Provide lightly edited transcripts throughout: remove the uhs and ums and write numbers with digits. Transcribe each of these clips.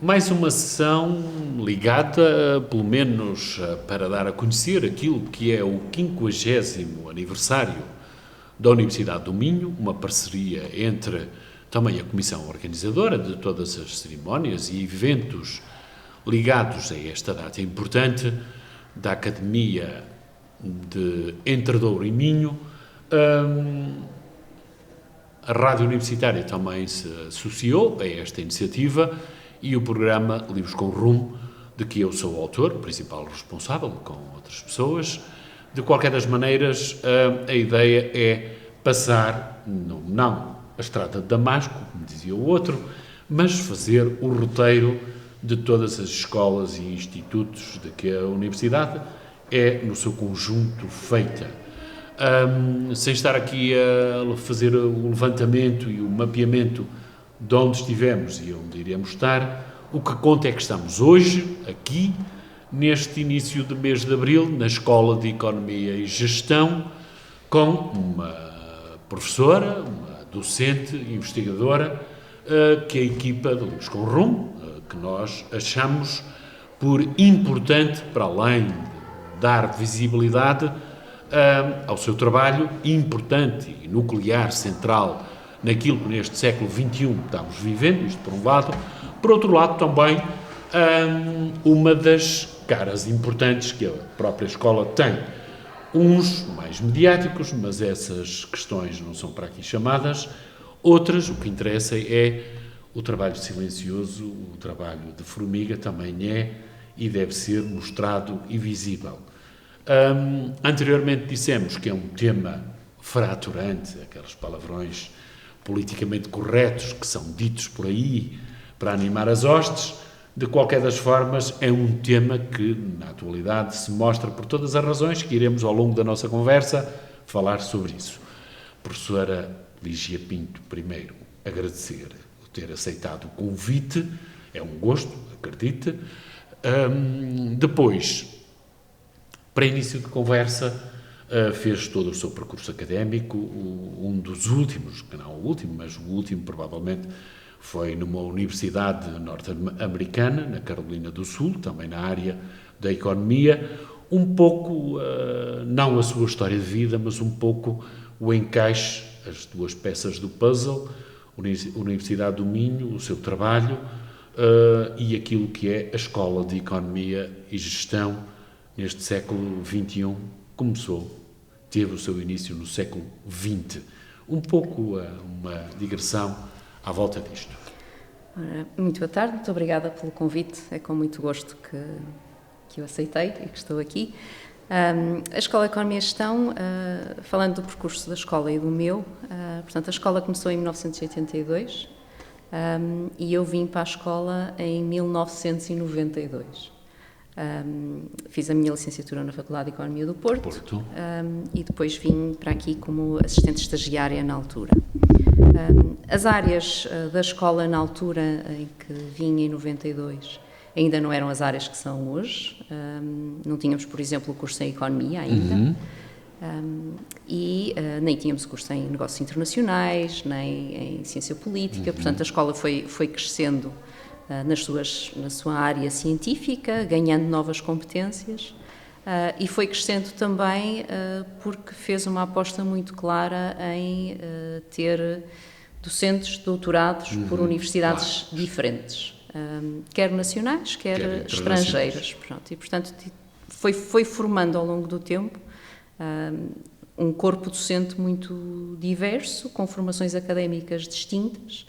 Mais uma sessão ligada, pelo menos, para dar a conhecer aquilo que é o 50º aniversário da Universidade do Minho, uma parceria entre também a comissão organizadora de todas as cerimónias e eventos ligados a esta data importante da Academia de Entre Douro e Minho. A Rádio Universitária também se associou a esta iniciativa e o programa Livros com Rumo, de que eu sou o autor, o principal responsável, com outras pessoas. De qualquer das maneiras, a ideia é passar, não a Estrada de Damasco, como dizia o outro, mas fazer o roteiro de todas as escolas e institutos de que a Universidade é, no seu conjunto, feita. Sem estar aqui a fazer o levantamento e o mapeamento de onde estivemos e onde iremos estar, o que conta é que estamos hoje, aqui, neste início de mês de abril, na Escola de Economia e Gestão, com uma professora, uma docente, investigadora, que a equipa de Livros com Rumo, que nós achamos por importante, para além de dar visibilidade ao seu trabalho, importante e nuclear, central, naquilo que neste século XXI estamos vivendo, isto por um lado. Por outro lado, também, uma das caras importantes que a própria escola tem. Uns mais mediáticos, mas essas questões não são para aqui chamadas. Outras, o que interessa é o trabalho silencioso, o trabalho de formiga também é e deve ser mostrado e visível. Anteriormente dissemos que é um tema fraturante, aqueles palavrões politicamente corretos que são ditos por aí para animar as hostes. De qualquer das formas, é um tema que, na atualidade, se mostra por todas as razões que iremos, ao longo da nossa conversa, falar sobre isso. Professora Lígia Pinto, primeiro, agradecer o ter aceitado o convite, é um gosto, acredite. Depois, para início de conversa, fez todo o seu percurso académico, um dos últimos, não o último, mas o último provavelmente, foi numa universidade norte-americana, na Carolina do Sul, também na área da economia, um pouco, não a sua história de vida, mas um pouco o encaixe, as duas peças do puzzle, Universidade do Minho, o seu trabalho, e aquilo que é a Escola de Economia e Gestão neste século XXI, teve o seu início no século XX. Um pouco uma digressão à volta disto. Muito boa tarde, muito obrigada pelo convite, é com muito gosto que eu aceitei e que estou aqui. A Escola de Economia e Gestão, falando do percurso da escola e do meu, portanto a escola começou em 1982 e eu vim para a escola em 1992. Fiz a minha licenciatura na Faculdade de Economia do Porto. E depois vim para aqui como assistente estagiária na altura. As áreas da escola na altura em que vim em 92 ainda não eram as áreas que são hoje. Não tínhamos, por exemplo, o curso em Economia ainda. E nem tínhamos o curso em Negócios Internacionais, nem em Ciência Política. Portanto, a escola foi crescendo na sua área científica, ganhando novas competências, e foi crescendo também porque fez uma aposta muito clara em ter docentes doutorados por universidades diferentes, quer nacionais, quer estrangeiras. Pronto, e, portanto, foi formando ao longo do tempo um corpo docente muito diverso, com formações académicas distintas.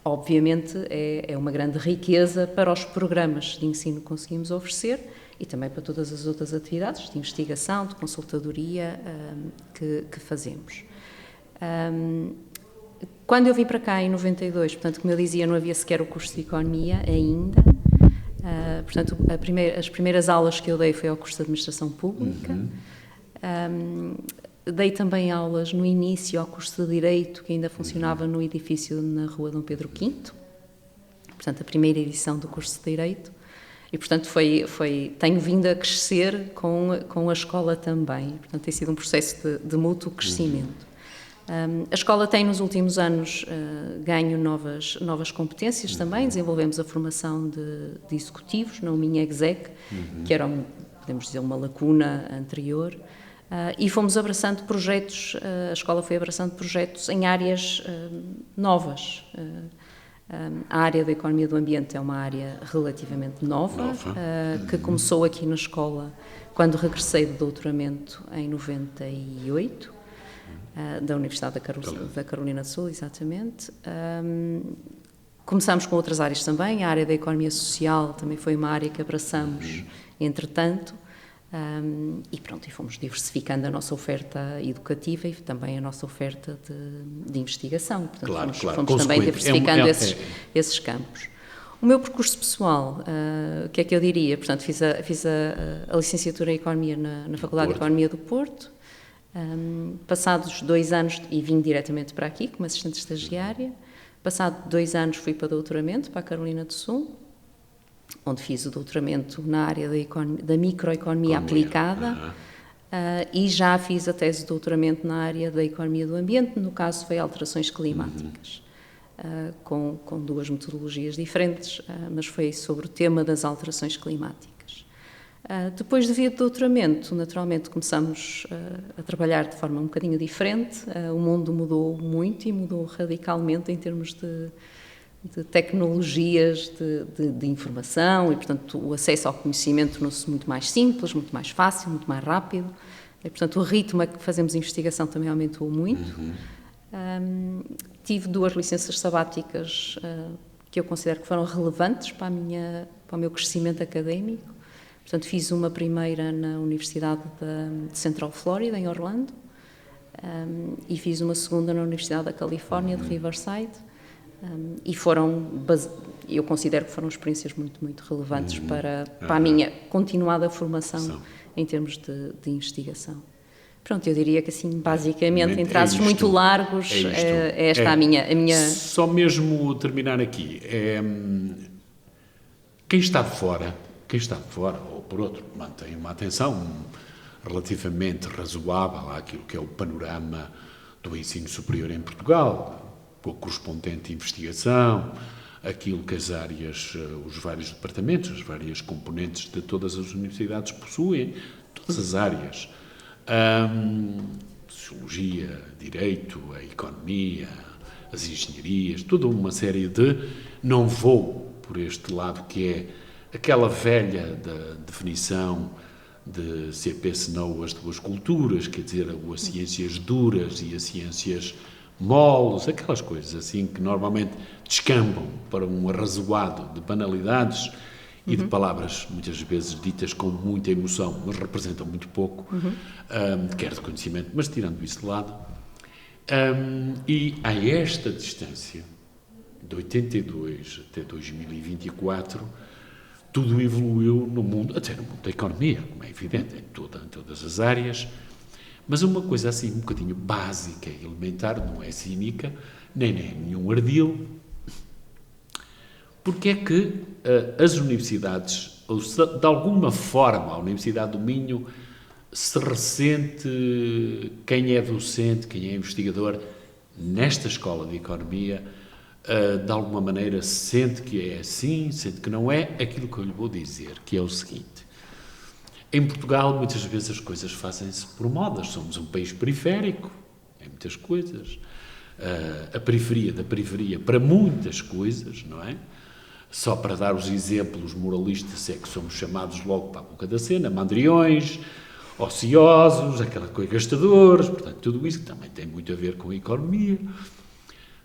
Obviamente é uma grande riqueza para os programas de ensino que conseguimos oferecer e também para todas as outras atividades de investigação, de consultadoria que fazemos. Quando eu vim para cá em 92, portanto, como eu dizia, não havia sequer o curso de Economia ainda. Portanto, as primeiras aulas que eu dei foi ao curso de Administração Pública. Dei também aulas no início ao curso de Direito, que ainda funcionava no edifício na Rua Dom Pedro V, portanto, a primeira edição do curso de Direito, e, portanto, tenho vindo a crescer com a escola também, portanto, tem sido um processo de mútuo crescimento. A escola tem, nos últimos anos, ganho novas competências também. Desenvolvemos a formação de executivos na minha exec, que era, podemos dizer, uma lacuna anterior, e fomos abraçando projetos, a escola foi abraçando projetos em áreas novas. A área da economia do ambiente é uma área relativamente nova. Que começou aqui na escola quando regressei do doutoramento em 98, da Universidade da Carolina do Sul, exatamente. Começámos com outras áreas também, a área da economia social também foi uma área que abraçamos, entretanto, e pronto, e fomos diversificando a nossa oferta educativa e também a nossa oferta de investigação. Portanto, fomos também diversificando esses campos. O meu percurso pessoal, o que é que eu diria? Portanto, fiz a licenciatura em Economia na Faculdade de Economia do Porto. Passados 2 anos, e vim diretamente para aqui como assistente estagiária. Passado 2 anos fui para doutoramento, para a Carolina do Sul, onde fiz o doutoramento na área da microeconomia aplicada, e já fiz a tese de doutoramento na área da economia do ambiente, no caso foi alterações climáticas, com 2 metodologias diferentes, mas foi sobre o tema das alterações climáticas. Depois de vir de doutoramento, naturalmente começamos a trabalhar de forma um bocadinho diferente. O mundo mudou muito e mudou radicalmente em termos de tecnologias de informação e, portanto, o acesso ao conhecimento tornou-se muito mais simples, muito mais fácil, muito mais rápido. E, portanto, o ritmo a que fazemos investigação também aumentou muito. Tive 2 licenças sabáticas que eu considero que foram relevantes para o meu crescimento académico. Portanto, fiz uma primeira na Universidade de Central Florida, em Orlando, e fiz uma segunda na Universidade da Califórnia, de Riverside, e eu considero que foram experiências muito, muito relevantes para a minha continuada formação em termos de investigação. Pronto, eu diria que assim, basicamente, em traços muito largos, é esta a minha... Só mesmo terminar aqui, quem está de fora, ou por outro, mantém uma atenção relativamente razoável àquilo que é o panorama do ensino superior em Portugal, com a correspondente investigação, aquilo que as áreas, os vários departamentos, as várias componentes de todas as universidades possuem, todas as áreas, sociologia, direito, a economia, as engenharias, toda uma série de... Não vou por este lado que é aquela velha da definição de CP senão as 2 culturas, quer dizer, as ciências duras e as ciências moles, aquelas coisas assim que normalmente descambam para um arrazoado de banalidades e de palavras muitas vezes ditas com muita emoção, mas representam muito pouco, quer de conhecimento, mas tirando isso de lado. E a esta distância, de 82 até 2024, tudo evoluiu no mundo, até no mundo da economia, como é evidente, em todas as áreas, mas uma coisa assim um bocadinho básica e elementar, não é cínica, nem nenhum ardil. Porque é que as universidades, ou de alguma forma a Universidade do Minho, se ressente, quem é docente, quem é investigador nesta escola de economia, de alguma maneira sente que é assim, sente que não é, aquilo que eu lhe vou dizer, que é o seguinte: em Portugal muitas vezes as coisas fazem-se por modas, somos um país periférico em muitas coisas, a periferia da periferia para muitas coisas, não é? Só para dar os exemplos moralistas é que somos chamados logo para a boca da cena, mandriões, ociosos, aquela coisa, gastadores, portanto tudo isso que também tem muito a ver com a economia.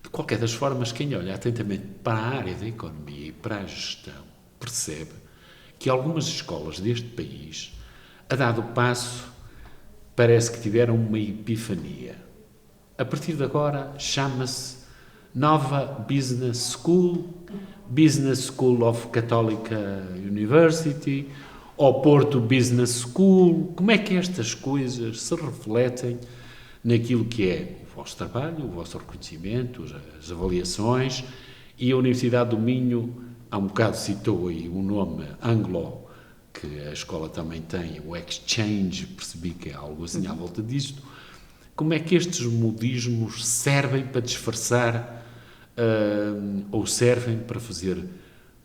De qualquer das formas, quem olha atentamente para a área da economia e para a gestão percebe que algumas escolas deste país, a dado passo, parece que tiveram uma epifania. A partir de agora, chama-se Nova Business School of Católica University, ou Porto Business School. Como é que estas coisas se refletem naquilo que é o vosso trabalho, o vosso reconhecimento, as avaliações? E a Universidade do Minho, há um bocado citou aí o nome Anglo, que a escola também tem, o Exchange, percebi que é algo assim à volta disto. como é que estes modismos servem para disfarçar ou servem para fazer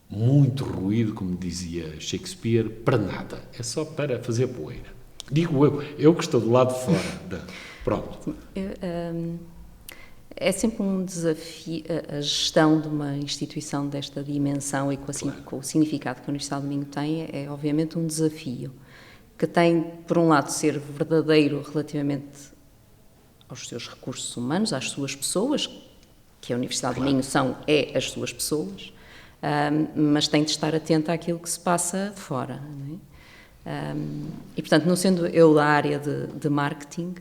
muito ruído, como dizia Shakespeare, para nada. É só para fazer poeira. Digo eu que estou do lado de fora. Pronto. É sempre um desafio a gestão de uma instituição desta dimensão e com o significado que a Universidade do Minho tem, é obviamente um desafio que tem, por um lado, ser verdadeiro relativamente aos seus recursos humanos, às suas pessoas, que a Universidade do Minho é as suas pessoas, mas tem de estar atenta àquilo que se passa fora, não é? E, portanto, não sendo eu da área de marketing,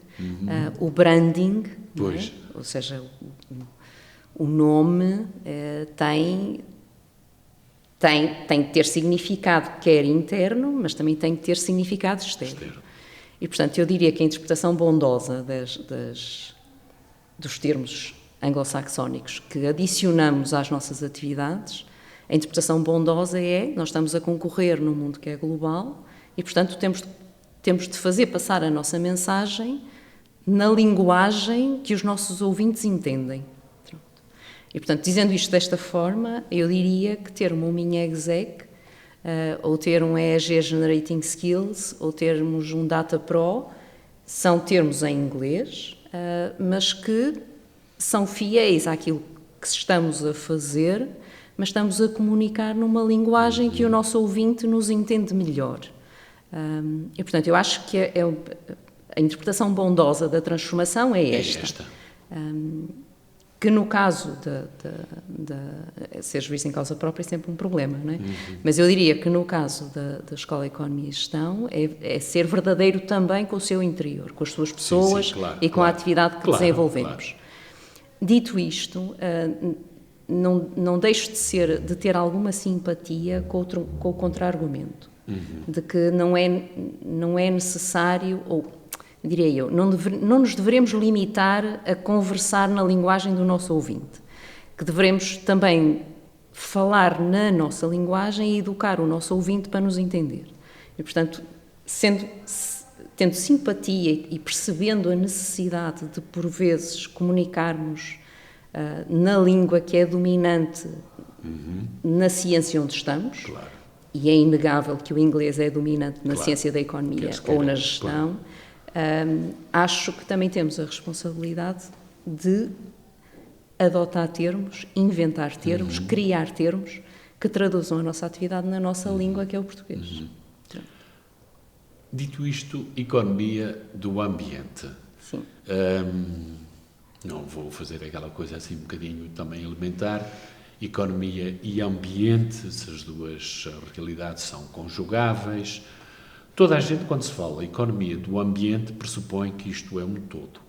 o branding, Pois. Ou seja, o nome tem de ter significado, quer interno, mas também tem de ter significado externo. E, portanto, eu diria que a interpretação bondosa dos termos anglo-saxónicos que adicionamos às nossas atividades, a interpretação bondosa nós estamos a concorrer num mundo que é global e, portanto, temos de fazer passar a nossa mensagem na linguagem que os nossos ouvintes entendem. Pronto. E, portanto, dizendo isto desta forma, eu diria que ter uma UMINH Exec, ou ter um EEG Generating Skills, ou termos um Data Pro, são termos em inglês, mas que são fiéis àquilo que estamos a fazer, mas estamos a comunicar numa linguagem que o nosso ouvinte nos entende melhor. E, portanto, eu acho que a interpretação bondosa da transformação é esta. Que no caso ser juízo em causa própria é sempre um problema, não é? Mas eu diria que no caso da Escola de Economia e Gestão é ser verdadeiro também com o seu interior, com as suas pessoas e com a atividade que desenvolvemos. Dito isto, não deixo de ter alguma simpatia com o contra-argumento, de que não é necessário, ou diria eu, não nos devemos limitar a conversar na linguagem do nosso ouvinte, que devemos também falar na nossa linguagem e educar o nosso ouvinte para nos entender. E, portanto, tendo simpatia e percebendo a necessidade de, por vezes, comunicarmos na língua que é dominante na ciência onde estamos, e é inegável que o inglês é dominante na ciência da economia ou na gestão, acho que também temos a responsabilidade de adotar termos, inventar termos, criar termos que traduzam a nossa atividade na nossa língua, que é o português. Dito isto, economia do ambiente. Sim. Não vou fazer aquela coisa assim um bocadinho também elementar. Economia e ambiente, se as duas realidades são conjugáveis. Toda a gente, quando se fala economia do ambiente, pressupõe que isto é um todo.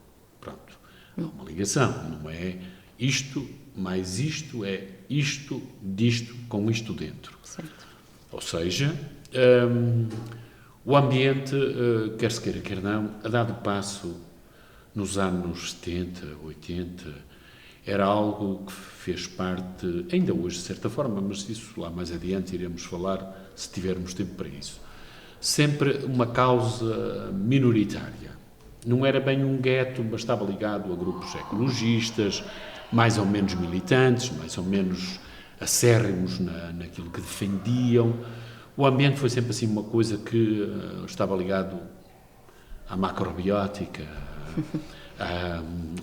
Pronto. Há uma ligação, não é isto mais isto, é isto, disto, com isto dentro. Certo. Ou seja, o ambiente, quer se queira, quer não, a dado passo, nos anos 70, 80, era algo que fez parte, ainda hoje de certa forma, mas isso lá mais adiante iremos falar, se tivermos tempo para isso. Sempre uma causa minoritária. Não era bem um gueto, mas estava ligado a grupos ecologistas, mais ou menos militantes, mais ou menos acérrimos naquilo que defendiam. O ambiente foi sempre assim uma coisa que estava ligado à macrobiótica,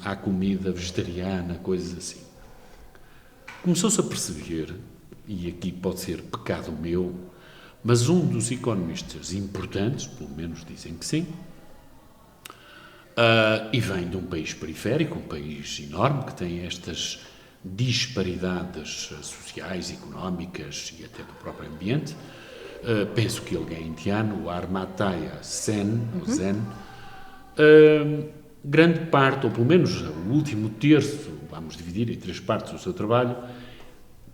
à comida vegetariana, coisas assim. Começou-se a perceber, e aqui pode ser pecado meu, mas um dos economistas importantes, pelo menos dizem que sim, e vem de um país periférico, um país enorme, que tem estas disparidades sociais, económicas e até do próprio ambiente. Penso que ele é indiano, o Amartya Sen, grande parte, ou pelo menos o último terço, vamos dividir em 3 partes o seu trabalho,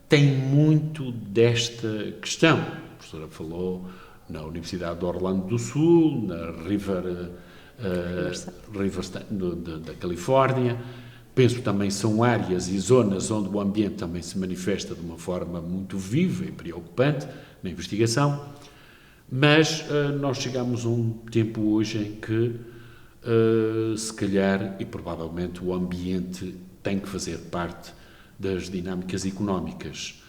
tem muito desta questão. A professora falou na Universidade de Orlando do Sul, na Riverside da Califórnia. Penso também são áreas e zonas onde o ambiente também se manifesta de uma forma muito viva e preocupante na investigação. Mas nós chegamos a um tempo hoje em que se calhar, e provavelmente, o ambiente tem que fazer parte das dinâmicas económicas.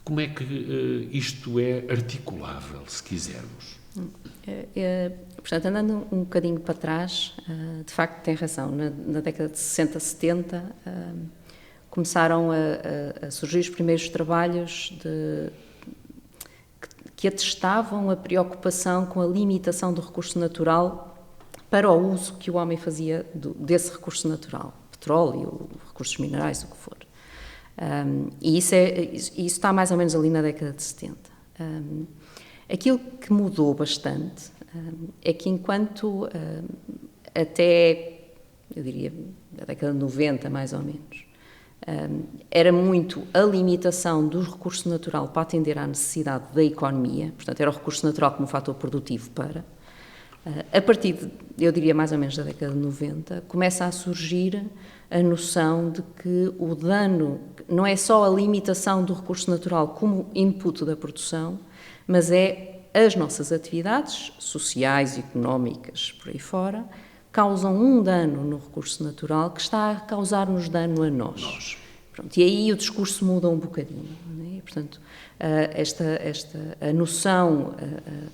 Como é que isto é articulável, se quisermos? Portanto, andando um bocadinho para trás, de facto tem razão, na década de 60, 70, começaram a surgir os primeiros trabalhos que atestavam a preocupação com a limitação do recurso natural para o uso que o homem fazia desse recurso natural, petróleo, recursos minerais, o que for. E isso está mais ou menos ali na década de 70. Aquilo que mudou bastante é que enquanto até, eu diria, da década de 90 mais ou menos, era muito a limitação do recurso natural para atender à necessidade da economia, portanto era o recurso natural como fator produtivo para, a partir de, eu diria mais ou menos da década de 90, começa a surgir a noção de que o dano não é só a limitação do recurso natural como input da produção, mas é as nossas atividades sociais, económicas, por aí fora, causam um dano no recurso natural que está a causar-nos dano a nós. Pronto, e aí o discurso muda um bocadinho. Não é? Portanto, a noção,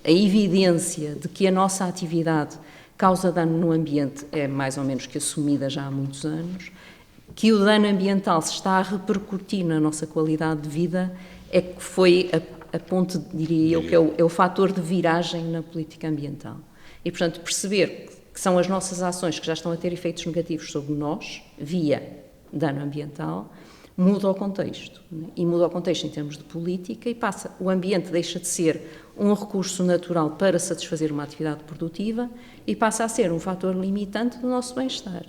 a evidência de que a nossa atividade causa dano no ambiente é mais ou menos que assumida já há muitos anos, que o dano ambiental se está a repercutir na nossa qualidade de vida é que foi a ponte, diria eu, que é o fator de viragem na política ambiental. E, portanto, perceber que são as nossas ações que já estão a ter efeitos negativos sobre nós, via dano ambiental, muda o contexto. E muda o contexto em termos de política e o ambiente deixa de ser um recurso natural para satisfazer uma atividade produtiva e passa a ser um fator limitante do nosso bem-estar.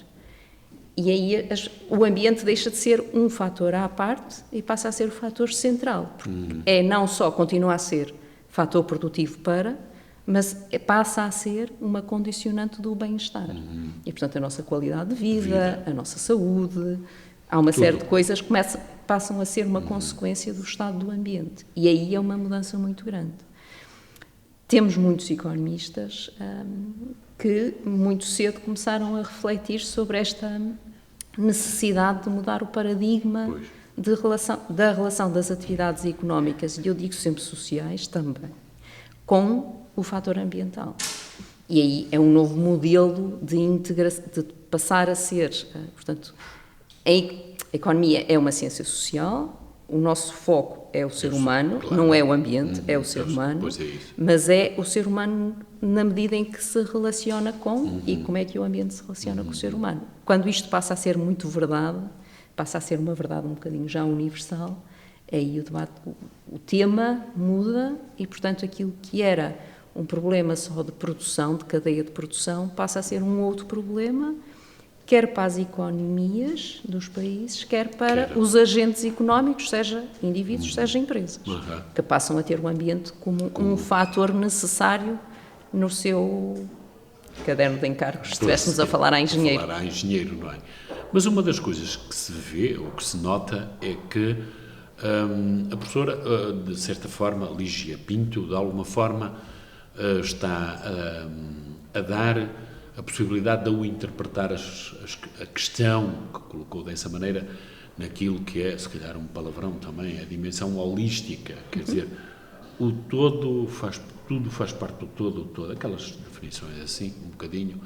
E aí o ambiente deixa de ser um fator à parte e passa a ser o fator central. Porque não só continua a ser fator produtivo mas passa a ser uma condicionante do bem-estar. E, portanto, a nossa qualidade de vida, a nossa saúde, há uma série de coisas que passam a ser uma consequência do estado do ambiente. E aí é uma mudança muito grande. Temos muitos economistas que muito cedo começaram a refletir sobre esta necessidade de mudar o paradigma da relação das atividades económicas, e eu digo sempre sociais também, com o fator ambiental. E aí é um novo modelo de passar a ser, portanto, a economia é uma ciência social, o nosso foco é o ser humano, não é o ambiente, é o ser humano, mas é o ser humano na medida em que se relaciona com e como é que o ambiente se relaciona com o ser humano. Quando isto passa a ser muito verdade, passa a ser uma verdade um bocadinho já universal, aí o debate, o tema muda e, portanto, aquilo que era um problema só de produção, de cadeia de produção, passa a ser um outro problema, quer para as economias dos países, quer para os agentes económicos, seja indivíduos, seja empresas, que passam a ter o ambiente como um fator necessário no seu caderno de encargos, se estivéssemos a falar a engenheiro. Falar a engenheiro, não é? Mas uma das coisas que se vê, ou que se nota, é que a professora, de certa forma, Lígia Pinto, de alguma forma, está a dar a possibilidade de eu interpretar a questão que colocou dessa maneira naquilo que é, se calhar um palavrão também, a dimensão holística, quer dizer, tudo faz parte do todo, aquelas definições assim, um bocadinho.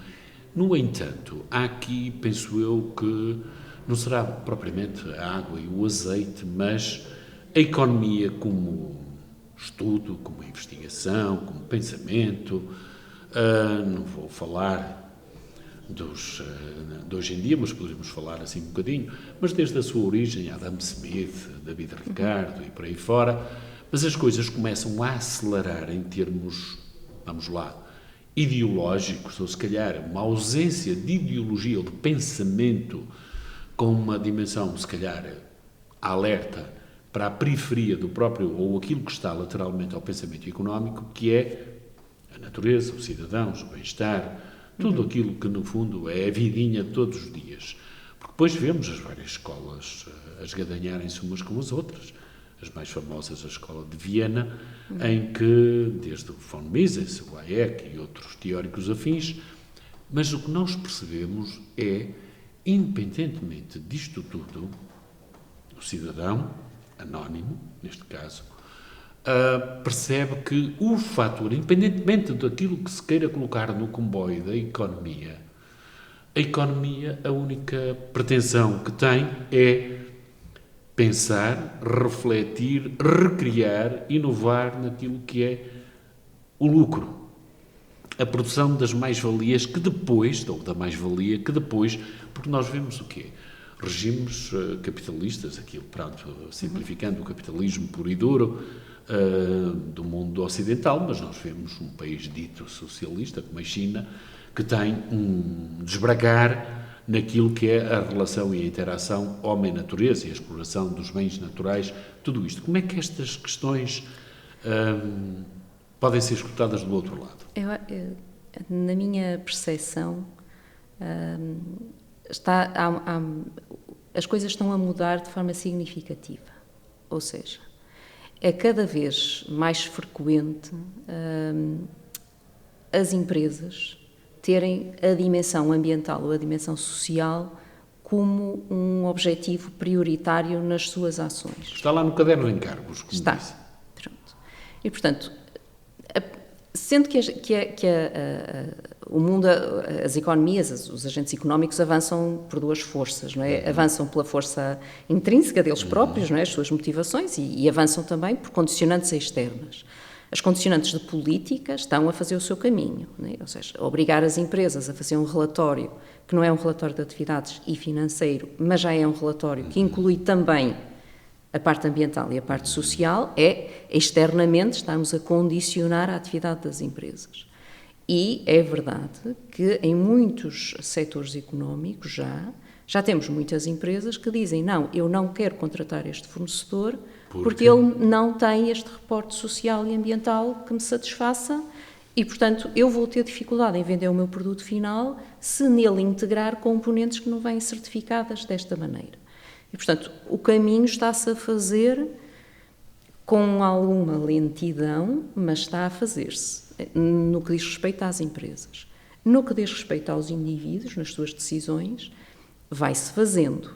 No entanto, há aqui, penso eu, que não será propriamente a água e o azeite, mas a economia como estudo, como investigação, como pensamento. Não vou falar de hoje em dia, mas poderíamos falar assim um bocadinho, mas desde a sua origem, Adam Smith, David Ricardo e por aí fora, mas as coisas começam a acelerar em termos, vamos lá, ideológicos, ou se calhar uma ausência de ideologia ou de pensamento com uma dimensão, se calhar, alerta para a periferia do próprio, ou aquilo que está lateralmente ao pensamento económico, que é a natureza, os cidadãos, o bem-estar, tudo aquilo que, no fundo, é a vidinha de todos os dias. Porque depois vemos as várias escolas a esgadanharem-se umas com as outras. As mais famosas, a escola de Viena, em que, desde o von Mises, o Hayek e outros teóricos afins, Mas o que nós percebemos é, independentemente disto tudo, o cidadão, anónimo, neste caso, percebe que o fator, independentemente daquilo que se queira colocar no comboio da economia, a economia, a única pretensão que tem é pensar, refletir, recriar, inovar naquilo que é o lucro. A produção das mais-valias que depois, ou da mais-valia que depois, porque nós vemos o quê? Regimes capitalistas, aquilo, pronto, simplificando o capitalismo puro e duro do mundo ocidental, mas nós vemos um país dito socialista, como a China, que tem um desbragar naquilo que é a relação e a interação homem-natureza e a exploração dos bens naturais, tudo isto. Como é que estas questões podem ser escutadas do outro lado? Na minha percepção, as coisas estão a mudar de forma significativa. Ou seja, é cada vez mais frequente as empresas terem a dimensão ambiental ou a dimensão social como um objetivo prioritário nas suas ações. Está lá no caderno de encargos, como está. disse. Pronto. E, portanto, sendo que o mundo, as economias, os agentes económicos avançam por duas forças, não é? Avançam pela força intrínseca deles próprios, não é? As suas motivações, e avançam também por condicionantes externas. As condicionantes de política estão a fazer o seu caminho, não é? Ou seja, obrigar as empresas a fazer um relatório que não é um relatório de atividades e financeiro, mas já é um relatório que inclui também a parte ambiental e a parte social, é externamente estarmos a condicionar a atividade das empresas. E é verdade que em muitos setores económicos já temos muitas empresas que dizem: não, eu não quero contratar este fornecedor porque ele não tem este reporte social e ambiental que me satisfaça e, portanto, eu vou ter dificuldade em vender o meu produto final se nele integrar componentes que não vêm certificadas desta maneira. E, portanto, o caminho está-se a fazer com alguma lentidão, mas está a fazer-se no que diz respeito às empresas. No que diz respeito aos indivíduos, nas suas decisões, vai-se fazendo.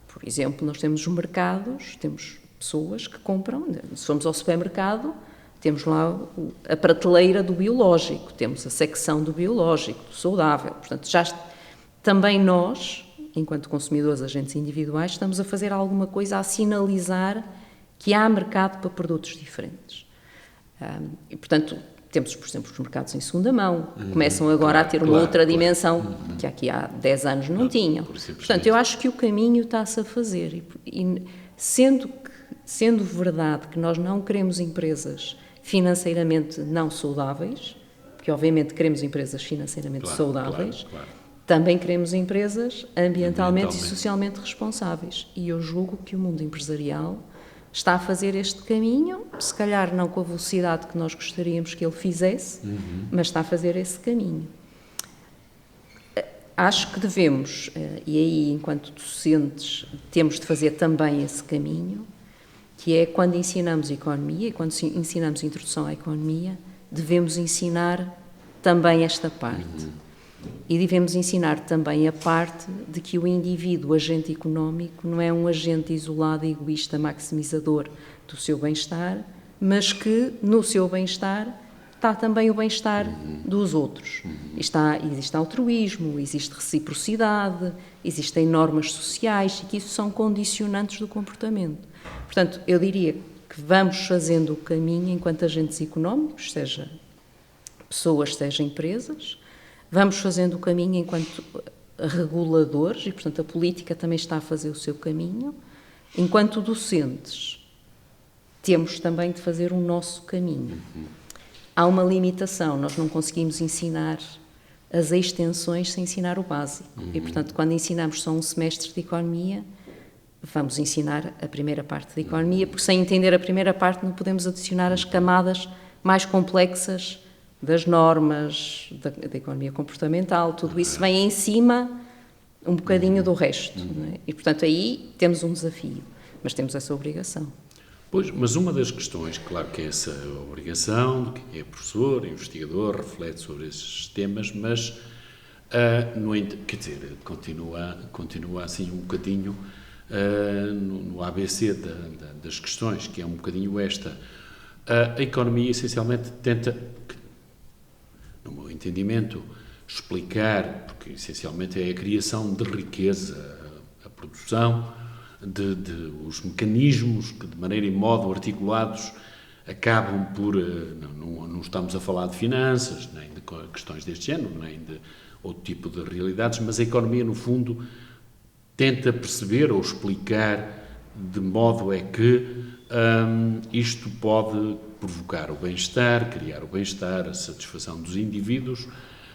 Por exemplo, nós temos os mercados, temos pessoas que compram, se formos ao supermercado, temos lá a prateleira do biológico, temos a secção do biológico, do saudável. Portanto, também nós, enquanto consumidores, agentes individuais, estamos a fazer alguma coisa a sinalizar que há mercado para produtos diferentes. E, portanto, temos, por exemplo, os mercados em segunda mão, que começam agora a ter uma outra dimensão que aqui há 10 anos não tinham. Portanto, eu acho que o caminho está-se a fazer. E sendo verdade que nós não queremos empresas financeiramente não saudáveis, porque obviamente queremos empresas financeiramente saudáveis, também queremos empresas ambientalmente e socialmente responsáveis. E eu julgo que o mundo empresarial está a fazer este caminho, se calhar não com a velocidade que nós gostaríamos que ele fizesse, mas está a fazer esse caminho. Acho que devemos, e aí enquanto docentes temos de fazer também esse caminho, que é quando ensinamos economia e quando ensinamos introdução à economia, devemos ensinar também esta parte. E devemos ensinar também a parte de que o indivíduo, agente económico, não é um agente isolado, egoísta, maximizador do seu bem-estar, mas que no seu bem-estar está também o bem-estar dos outros. Existe altruísmo, existe reciprocidade, existem normas sociais e que isso são condicionantes do comportamento. Portanto, eu diria que vamos fazendo o caminho enquanto agentes económicos, seja pessoas, seja empresas, vamos fazendo o caminho enquanto reguladores e, portanto, a política também está a fazer o seu caminho. Enquanto docentes, temos também de fazer o nosso caminho. Há uma limitação, nós não conseguimos ensinar as extensões sem ensinar o básico. E, portanto, quando ensinamos só um semestre de economia, vamos ensinar a primeira parte da economia, porque sem entender a primeira parte não podemos adicionar as camadas mais complexas das normas, da economia comportamental, tudo isso vem em cima um bocadinho do resto. Não é? E, portanto, aí temos um desafio, mas temos essa obrigação. Pois, mas uma das questões, claro que é essa obrigação, de quem é professor, investigador, reflete sobre esses temas, mas Quer dizer, continua assim um bocadinho no ABC das questões, que é um bocadinho esta. A economia essencialmente tenta, no meu entendimento, explicar, porque essencialmente é a criação de riqueza, a produção, os mecanismos que de maneira e modo articulados acabam por, não estamos a falar de finanças, nem de questões deste género, nem de outro tipo de realidades, mas a economia, no fundo, tenta perceber ou explicar de modo é que isto pode provocar o bem-estar, criar o bem-estar, a satisfação dos indivíduos,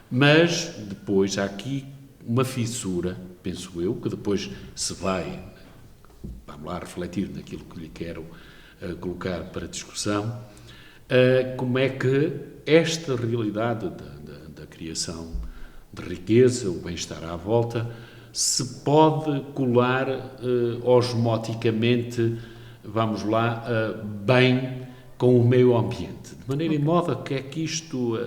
mas depois há aqui uma fissura, penso eu, que depois se vai, vamos lá refletir naquilo que lhe quero colocar para discussão, como é que esta realidade da criação de riqueza, o bem-estar à volta, se pode colar osmoticamente, vamos lá, bem com o meio ambiente. De maneira e modo que é que isto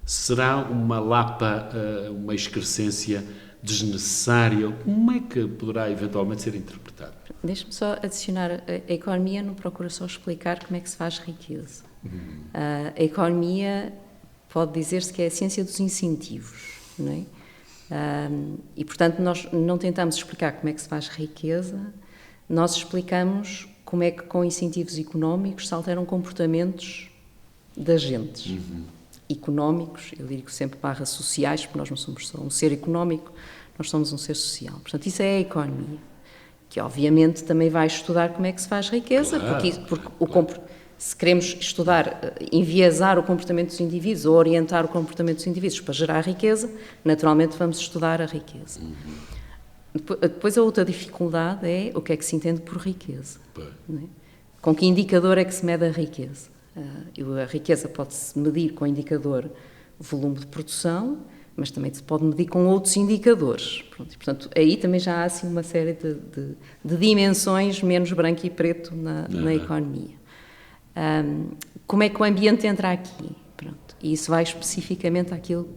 será uma lapa, uma excrescência desnecessária? Como é que poderá eventualmente ser interpretado? Deixe-me só adicionar, a economia não procura só explicar como é que se faz riqueza. A economia pode dizer-se que é a ciência dos incentivos, não é? E, portanto, nós não tentamos explicar como é que se faz riqueza, nós explicamos como é que, com incentivos económicos, se alteram comportamentos das gentes. Económicos, eu digo sempre / sociais, porque nós não somos só um ser económico, nós somos um ser social. Portanto, isso é a economia, que obviamente também vai estudar como é que se faz riqueza, porque se queremos estudar, enviesar o comportamento dos indivíduos ou orientar o comportamento dos indivíduos para gerar riqueza, naturalmente vamos estudar a riqueza. Depois a outra dificuldade é o que é que se entende por riqueza. Não é? Com que indicador é que se mede a riqueza? A riqueza pode-se medir com o indicador volume de produção, mas também se pode medir com outros indicadores. Pronto, e, portanto, aí também já há assim, uma série de dimensões menos branco e preto na economia. Como é que o ambiente entra aqui? Pronto, e isso vai especificamente àquilo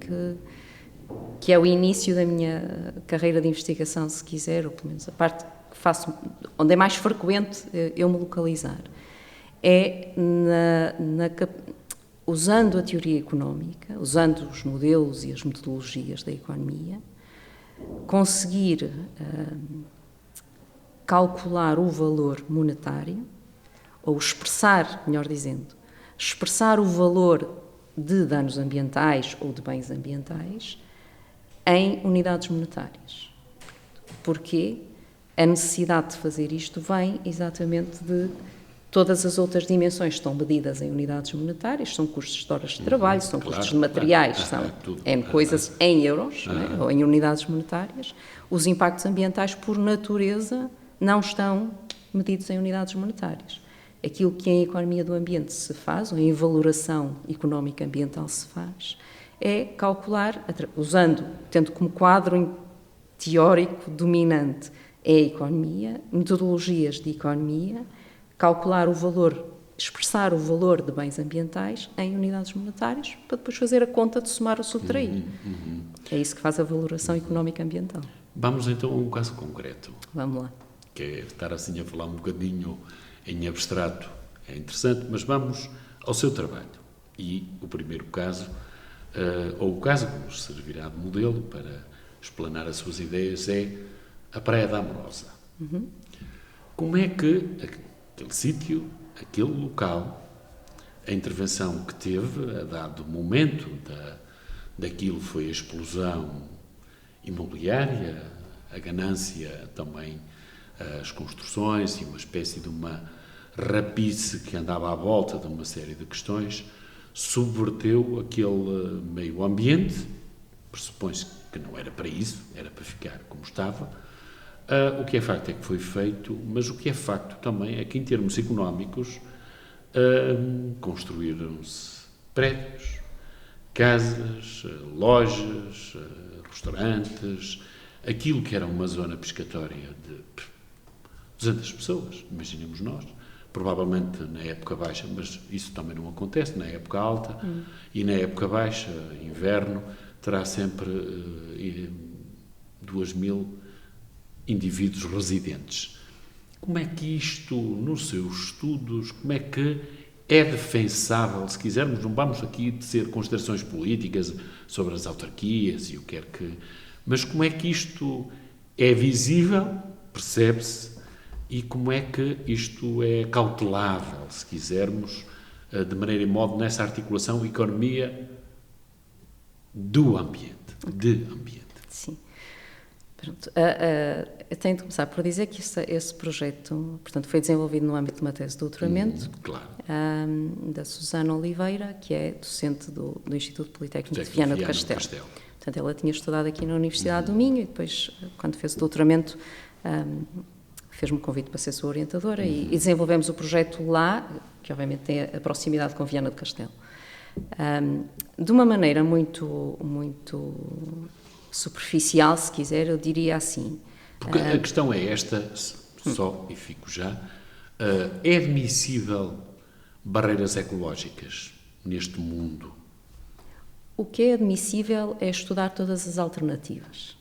que é o início da minha carreira de investigação, se quiser, ou pelo menos a parte que faço, onde é mais frequente eu me localizar. É usando a teoria económica, usando os modelos e as metodologias da economia, conseguir calcular o valor monetário, ou expressar, melhor dizendo, expressar o valor de danos ambientais ou de bens ambientais em unidades monetárias. Porquê? A necessidade de fazer isto vem exatamente de todas as outras dimensões que estão medidas em unidades monetárias, são custos de horas de trabalho, são custos de materiais, são coisas em euros, não é? Ou em unidades monetárias. Os impactos ambientais, por natureza, não estão medidos em unidades monetárias. Aquilo que em economia do ambiente se faz, ou em valoração económica ambiental se faz, é calcular, tendo como quadro teórico dominante a economia, metodologias de economia, calcular o valor, expressar o valor de bens ambientais em unidades monetárias, para depois fazer a conta de somar ou subtrair. É isso que faz a valoração económica ambiental. Vamos então a um caso concreto. Vamos lá. Que é estar assim a falar um bocadinho em abstrato, é interessante, mas vamos ao seu trabalho. E o primeiro caso, ou o caso que nos servirá de modelo para explanar as suas ideias, é a Praia da Amorosa. Como é que aquele sítio, aquele local, a intervenção que teve, a dado momento daquilo foi a explosão imobiliária, a ganância também, as construções e uma espécie de uma rapice que andava à volta de uma série de questões, subverteu aquele meio ambiente, pressupõe-se que não era para isso, era para ficar como estava. O que é facto é que foi feito, mas o que é facto também é que, em termos económicos, construíram-se prédios, casas, lojas, restaurantes, aquilo que era uma zona pescatória de 200 pessoas, imaginemos nós, provavelmente na época baixa, mas isso também não acontece, na época alta e na época baixa, inverno, terá sempre 2.000 indivíduos residentes. Como é que isto, nos seus estudos, como é que é defensável, se quisermos, não vamos aqui tecer considerações políticas sobre as autarquias e o que quer que... Mas como é que isto é visível, percebe-se, e como é que isto é cautelável, se quisermos, de maneira e modo nessa articulação economia do ambiente, de ambiente. Sim. Pronto. Eu tenho de começar por dizer que esse projeto, portanto, foi desenvolvido no âmbito de uma tese de doutoramento, Claro. da Susana Oliveira, que é docente do Instituto Politécnico de Viana do Castelo. Portanto, ela tinha estudado aqui na Universidade do Minho e depois, quando fez o doutoramento, fez-me um convite para ser sua orientadora e desenvolvemos o projeto lá, que obviamente tem a proximidade com Viana do Castelo. De uma maneira muito superficial, se quiser, eu diria assim. Porque a questão é esta, só, e fico já, é admissível barreiras ecológicas neste mundo? O que é admissível é estudar todas as alternativas.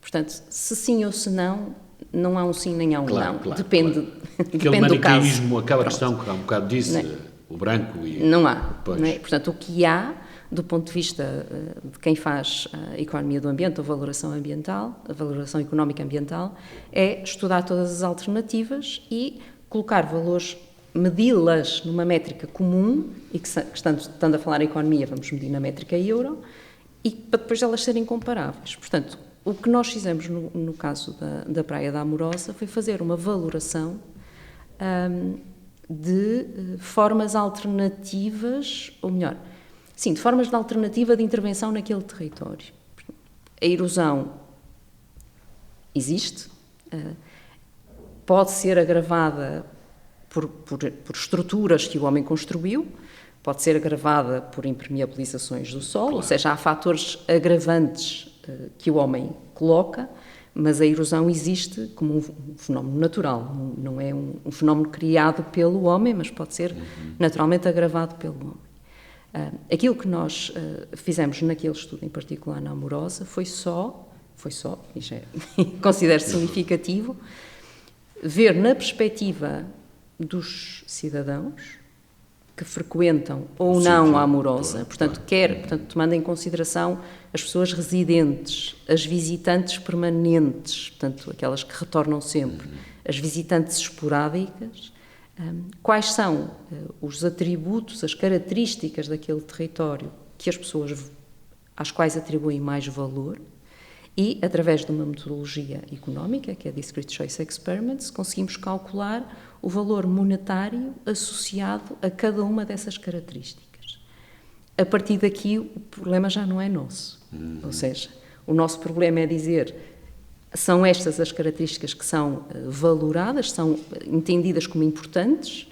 Portanto, se sim ou se não, não há um sim nem há um não. Depende, Aquele depende do caso. maniqueísmo, aquela Pronto. questão que há um bocado disse, o branco e... Não há. Pois. Não é? Portanto, o que há, do ponto de vista de quem faz a economia do ambiente, a valoração ambiental, a valoração económica ambiental, é estudar todas as alternativas e colocar valores, medi-las numa métrica comum, e que estando a falar em economia, vamos medir na métrica euro, e para depois elas serem comparáveis. Portanto, o que nós fizemos no caso da Praia da Amorosa foi fazer uma valoração de formas alternativas, ou melhor, sim, de formas de alternativa de intervenção naquele território. A erosão existe, pode ser agravada por estruturas que o homem construiu, pode ser agravada por impermeabilizações do solo, Claro. Ou seja, há fatores agravantes que o homem coloca, mas a erosão existe como um fenómeno natural, não é um fenómeno criado pelo homem, mas pode ser naturalmente agravado pelo homem. Aquilo que nós fizemos naquele estudo, em particular na Amorosa, foi só, e já considero significativo, ver na perspectiva dos cidadãos que frequentam ou não a Amorosa, portanto, tomando em consideração as pessoas residentes, as visitantes permanentes, portanto, aquelas que retornam sempre, as visitantes esporádicas, quais são os atributos, as características daquele território que as pessoas às quais atribuem mais valor e, através de uma metodologia económica, que é a Discrete Choice Experiments, conseguimos calcular o valor monetário associado a cada uma dessas características. A partir daqui, o problema já não é nosso. Ou seja, o nosso problema é dizer são estas as características que são valoradas, são entendidas como importantes,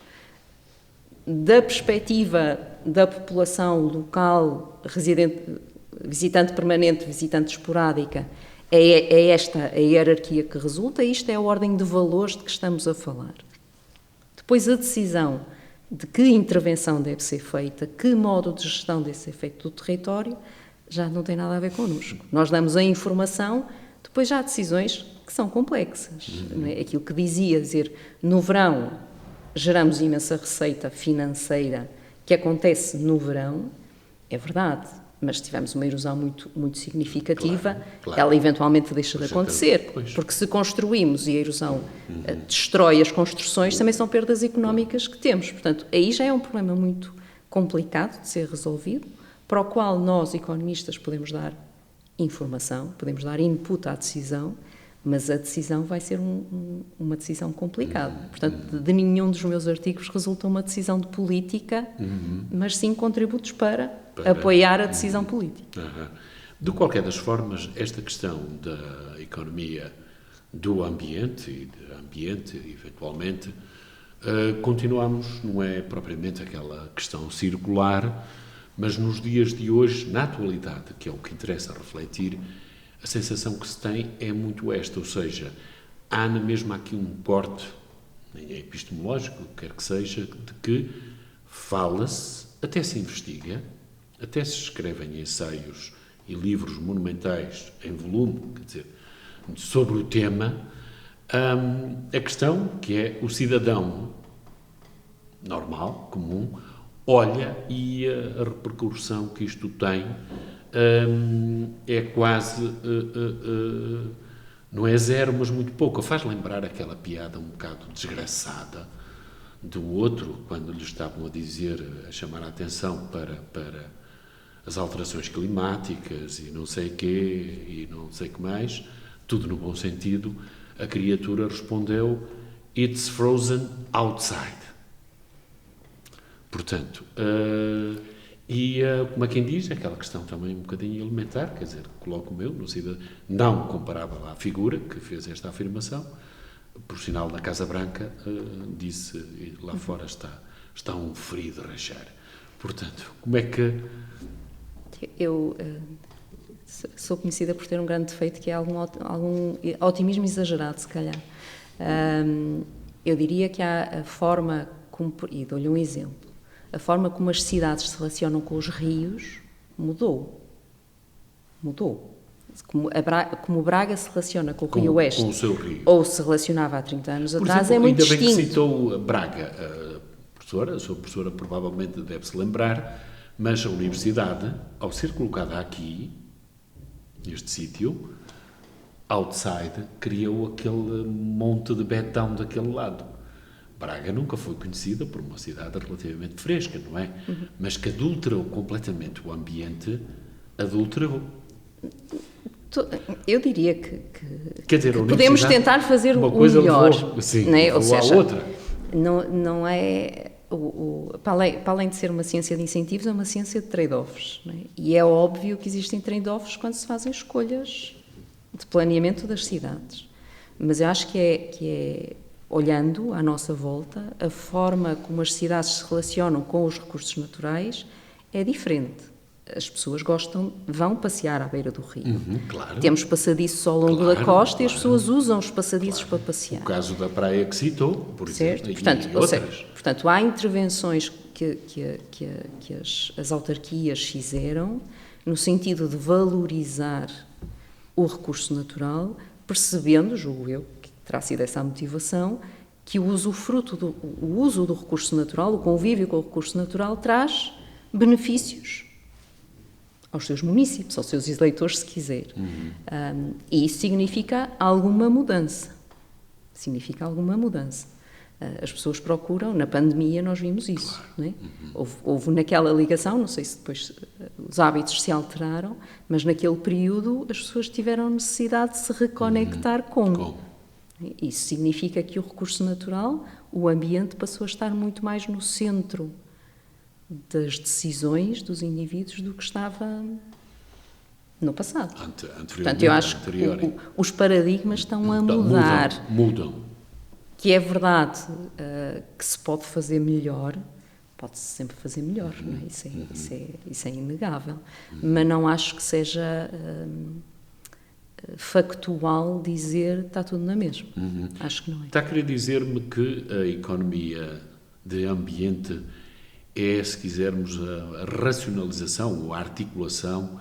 da perspectiva da população local, residente, visitante permanente, visitante esporádica, é esta a hierarquia que resulta, e isto é a ordem de valores de que estamos a falar. Depois, a decisão de que intervenção deve ser feita, que modo de gestão deve ser feito do território, já não tem nada a ver connosco. Nós damos a informação, depois já há decisões que são complexas. Não é? Aquilo que dizer, no verão geramos imensa receita financeira que acontece no verão, é verdade, mas se tivermos uma erosão muito significativa, claro. Ela eventualmente deixa de acontecer, porque se construímos e a erosão destrói as construções, também são perdas económicas que temos. Portanto, aí já é um problema muito complicado de ser resolvido, para o qual nós, economistas, podemos dar informação, podemos dar input à decisão, mas a decisão vai ser uma decisão complicada. Portanto, de nenhum dos meus artigos resulta uma decisão de política, mas sim contributos para apoiar a decisão política. De qualquer das formas, esta questão da economia do ambiente e de ambiente, eventualmente, continuamos, não é propriamente aquela questão circular, mas nos dias de hoje, na atualidade, que é o que interessa refletir, a sensação que se tem é muito esta, ou seja, há na mesma aqui um corte, nem é epistemológico, quer que seja, de que fala-se, até se investiga, até se escrevem ensaios e livros monumentais em volume, quer dizer, sobre o tema, a questão que é o cidadão normal, comum, olha e a repercussão que isto tem é quase, não é zero, mas muito pouco. Faz lembrar aquela piada um bocado desgraçada do outro, quando lhe estavam a chamar a atenção para as alterações climáticas e não sei quê, e não sei que mais, tudo no bom sentido, a criatura respondeu: "It's frozen outside." Portanto, como é quem diz, aquela questão também um bocadinho elementar, quer dizer, coloco-me eu, não comparável à figura que fez esta afirmação, por sinal, na Casa Branca, disse, e lá fora está um frio de rachar. Portanto, como é que... Eu sou conhecida por ter um grande defeito, que é algum otimismo exagerado, se calhar. Eu diria que há a forma, e dou-lhe um exemplo, a forma como as cidades se relacionam com os rios mudou. Como Braga se relaciona com o Rio Oeste, com o seu rio, ou se relacionava há 30 anos por atrás, exemplo, é muito distinto. Ainda bem que distinto. citou Braga, a sua professora provavelmente deve-se lembrar, mas a universidade, ao ser colocada aqui, neste sítio, outside, criou aquele monte de betão daquele lado. Braga nunca foi conhecida por uma cidade relativamente fresca, não é? Uhum. Mas que adulterou completamente o ambiente, adulterou. Eu diria que Quer dizer, que podemos tentar fazer o melhor. Ou seja, outra. Não é... para além de ser uma ciência de incentivos, é uma ciência de trade-offs. Não é? E é óbvio que existem trade-offs quando se fazem escolhas de planeamento das cidades. Mas eu acho que é olhando à nossa volta, a forma como as cidades se relacionam com os recursos naturais é diferente. As pessoas vão passear à beira do rio. Claro. Temos passadiços ao longo da costa e as pessoas usam os passadiços para passear. O caso da praia que citou, por certo? exemplo, Portanto, há intervenções que as autarquias fizeram no sentido de valorizar o recurso natural, percebendo, julgo eu, que terá sido essa a motivação, que o uso do recurso natural, o convívio com o recurso natural, traz benefícios aos seus municípios, aos seus eleitores, se quiser. E isso significa alguma mudança. As pessoas procuram, na pandemia nós vimos isso. Claro. Não é? Houve naquela ligação, não sei se depois os hábitos se alteraram, mas naquele período as pessoas tiveram necessidade de se reconectar com. Isso significa que o recurso natural, o ambiente, passou a estar muito mais no centro das decisões dos indivíduos do que estava no passado. Portanto, eu acho que os paradigmas estão a mudar. Mudam. Que é verdade que se pode fazer melhor, pode-se sempre fazer melhor, não é? Isso é inegável. Mas não acho que seja factual dizer está tudo na mesma. Acho que não é. Está a querer dizer-me que a economia de ambiente é, se quisermos, a racionalização ou a articulação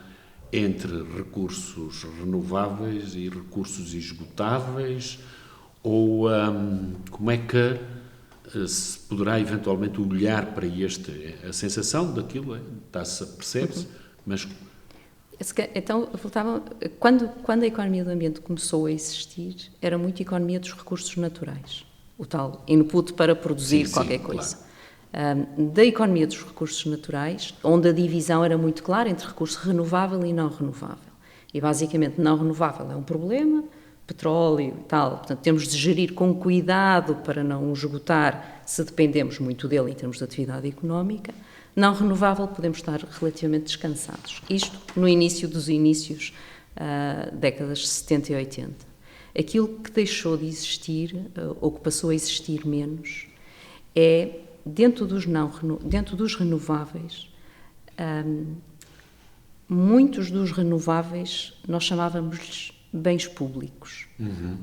entre recursos renováveis e recursos esgotáveis, ou como é que se poderá eventualmente olhar para a sensação daquilo, percebe-se, mas... Então, quando a economia do ambiente começou a existir, era muito economia dos recursos naturais, o tal input para produzir qualquer coisa. Claro. Da economia dos recursos naturais, onde a divisão era muito clara entre recurso renovável e não renovável. E, basicamente, não renovável é um problema, petróleo e tal, portanto, temos de gerir com cuidado para não o esgotar se dependemos muito dele em termos de atividade económica. Não renovável, podemos estar relativamente descansados. Isto no início dos inícios, décadas de 70 e 80. Aquilo que deixou de existir, ou que passou a existir menos, é, dentro dos renováveis, muitos dos renováveis nós chamávamos bens públicos.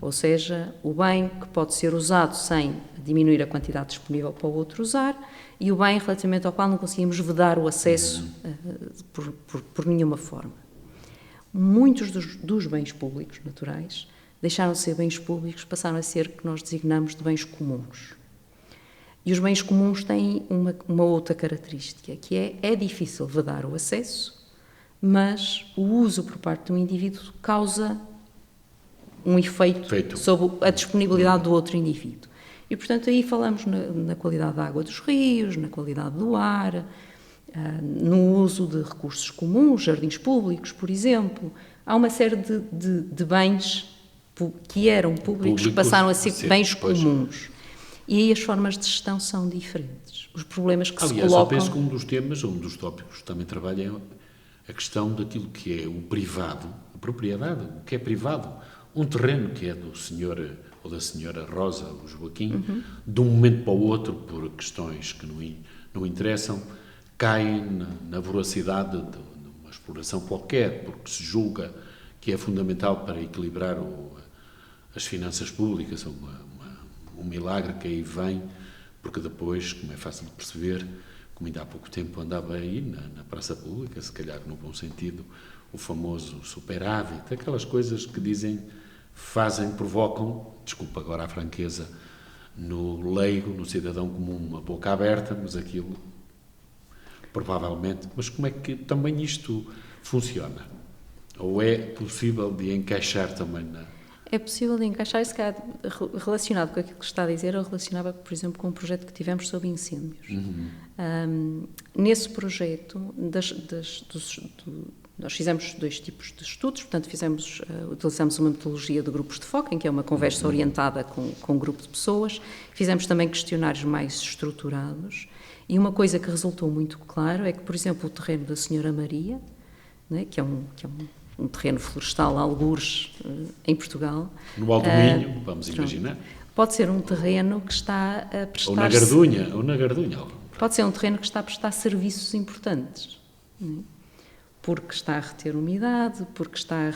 Ou seja, o bem que pode ser usado sem diminuir a quantidade disponível para o outro usar, e o bem relativamente ao qual não conseguimos vedar o acesso por nenhuma forma. muitos dos bens públicos naturais deixaram de ser bens públicos, passaram a ser o que nós designamos de bens comuns. E os bens comuns têm uma outra característica, que é difícil vedar o acesso, mas o uso por parte de um indivíduo causa um efeito sobre a disponibilidade do outro indivíduo. E, portanto, aí falamos na qualidade da água dos rios, na qualidade do ar, no uso de recursos comuns, jardins públicos, por exemplo. Há uma série de bens que eram públicos que passaram a ser bens comuns. E aí as formas de gestão são diferentes. Os problemas que se colocam... Aliás, eu penso que um dos temas, um dos tópicos que também trabalha é a questão daquilo que é o privado, a propriedade, o que é privado. Um terreno que é do senhor ou da senhora Rosa ou Joaquim, de um momento para o outro, por questões que não interessam, cai na voracidade de uma exploração qualquer, porque se julga que é fundamental para equilibrar as finanças públicas, um milagre que aí vem, porque depois, como é fácil de perceber, como ainda há pouco tempo andava aí na praça pública, se calhar no bom sentido, o famoso superávit, aquelas coisas que dizem, provocam, desculpa agora a franqueza, no leigo, no cidadão comum, uma boca aberta, mas aquilo, provavelmente, mas como é que também isto funciona? Ou é possível de encaixar também É possível de encaixar, se calhar, relacionado com aquilo que está a dizer, eu relacionava, por exemplo, com um projeto que tivemos sobre incêndios. Nesse projeto, nós fizemos 2 tipos de estudos, portanto, utilizamos uma metodologia de grupos de foco, em que é uma conversa orientada com um grupo de pessoas, fizemos também questionários mais estruturados, e uma coisa que resultou muito claro é que, por exemplo, o terreno da Senhora Maria, né, que é um terreno florestal, algures, em Portugal. No Alto Minho, vamos imaginar. Pode ser um terreno que está a prestar... Ou na Gardunha. Pode ser um terreno que está a prestar serviços importantes. Né? Porque está a reter umidade, porque está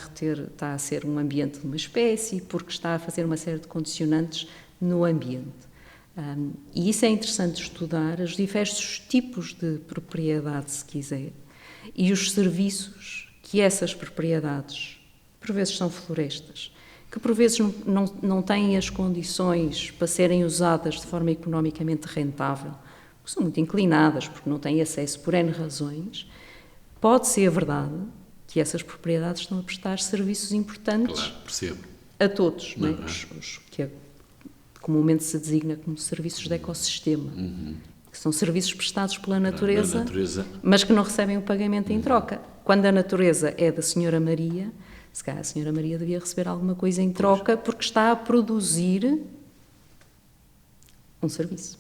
a ser um ambiente de uma espécie, porque está a fazer uma série de condicionantes no ambiente. E isso é interessante estudar, os diversos tipos de propriedade, se quiser, e os serviços que essas propriedades, por vezes são florestas, que por vezes não têm as condições para serem usadas de forma economicamente rentável, porque são muito inclinadas, porque não têm acesso por N razões, pode ser verdade que essas propriedades estão a prestar serviços importantes a todos, não é? Que comumente se designa como serviços de ecossistema, que são serviços prestados pela natureza, mas que não recebem o pagamento em troca. Quando a natureza é da Senhora Maria, se calhar a Senhora Maria devia receber alguma coisa em troca porque está a produzir um serviço.